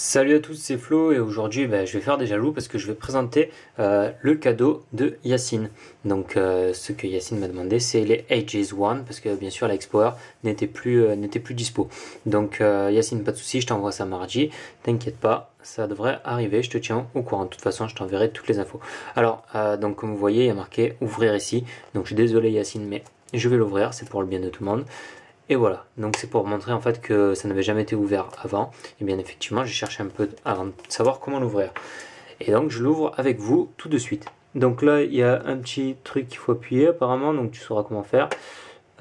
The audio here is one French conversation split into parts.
Salut à tous, c'est Flo et aujourd'hui je vais faire des jaloux parce que je vais présenter le cadeau de Yacine. Donc ce que Yacine m'a demandé c'est les Ages One parce que bien sûr la Explorer n'était plus dispo. Donc Yacine, pas de souci, je t'envoie ça mardi, t'inquiète pas, ça devrait arriver, je te tiens au courant. De toute façon je t'enverrai toutes les infos. Alors donc comme vous voyez il y a marqué ouvrir ici, donc je suis désolé Yacine mais je vais l'ouvrir, c'est pour le bien de tout le monde. Et voilà, donc c'est pour montrer en fait que ça n'avait jamais été ouvert avant. Et bien effectivement, j'ai cherché un peu avant de savoir comment l'ouvrir. Et donc je l'ouvre avec vous tout de suite. Donc là, il y a un petit truc qu'il faut appuyer apparemment, donc tu sauras comment faire.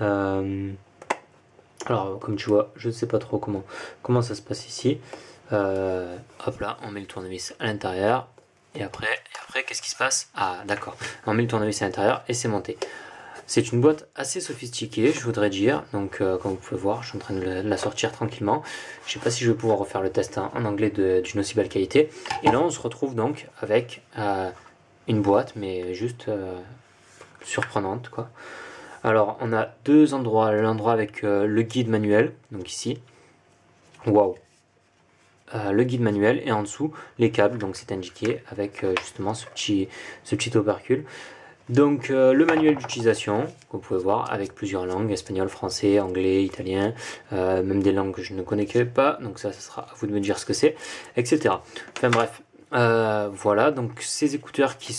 Euh, alors comme tu vois, je ne sais pas trop comment ça se passe ici. Hop là, on met le tournevis à l'intérieur. Et après qu'est-ce qui se passe? Ah d'accord, on met le tournevis à l'intérieur et c'est monté. C'est une boîte assez sophistiquée, je voudrais dire. Donc, comme vous pouvez voir, je suis en train de la sortir tranquillement. Je ne sais pas si je vais pouvoir refaire le test en anglais d'une aussi belle qualité. Et là, on se retrouve donc avec une boîte, mais juste surprenante, quoi. Alors, on a deux endroits. L'endroit avec le guide manuel, donc ici. Waouh! Le guide manuel et en dessous les câbles, donc c'est indiqué avec justement ce petit opercule. Donc le manuel d'utilisation, que vous pouvez voir, avec plusieurs langues, espagnol, français, anglais, italien, même des langues que je ne connais pas, donc ça sera à vous de me dire ce que c'est, etc. Enfin bref, voilà, donc ces écouteurs qui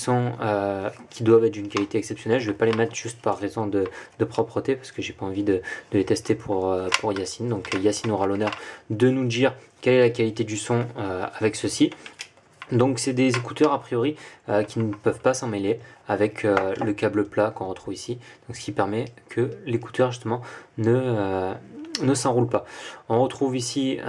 doivent être d'une qualité exceptionnelle, je ne vais pas les mettre juste par raison de propreté, parce que j'ai pas envie de les tester pour Yacine, donc Yacine aura l'honneur de nous dire quelle est la qualité du son avec ceci. Donc c'est des écouteurs a priori qui ne peuvent pas s'en mêler avec le câble plat qu'on retrouve ici, donc ce qui permet que l'écouteur justement ne s'enroule pas. On retrouve ici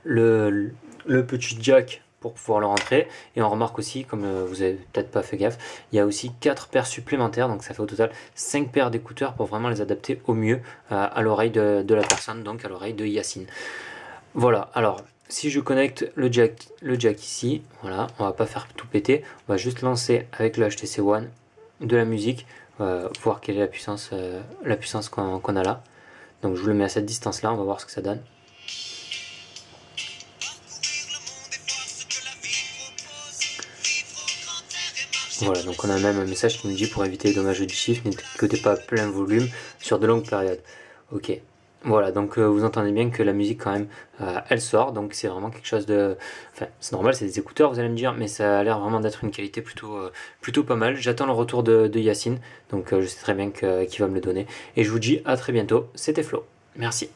le petit jack pour pouvoir le rentrer, et on remarque aussi, comme vous avez peut-être pas fait gaffe, il y a aussi 4 paires supplémentaires, donc ça fait au total 5 paires d'écouteurs pour vraiment les adapter au mieux à l'oreille de la personne, donc à l'oreille de Yacine. Voilà, alors si je connecte le jack ici, voilà, on va pas faire tout péter, on va juste lancer avec le HTC One de la musique, voir quelle est la puissance qu'on a là. Donc je vous le mets à cette distance là, on va voir ce que ça donne. Voilà, donc on a même un message qui nous dit pour éviter les dommages auditifs, n'écoutez pas à plein volume sur de longues périodes. Ok, voilà, donc vous entendez bien que la musique quand même, elle sort, donc c'est vraiment quelque chose de... Enfin, c'est normal, c'est des écouteurs, vous allez me dire, mais ça a l'air vraiment d'être une qualité plutôt pas mal. J'attends le retour de Yacine, donc je sais très bien qu'il va me le donner. Et je vous dis à très bientôt, c'était Flo. Merci.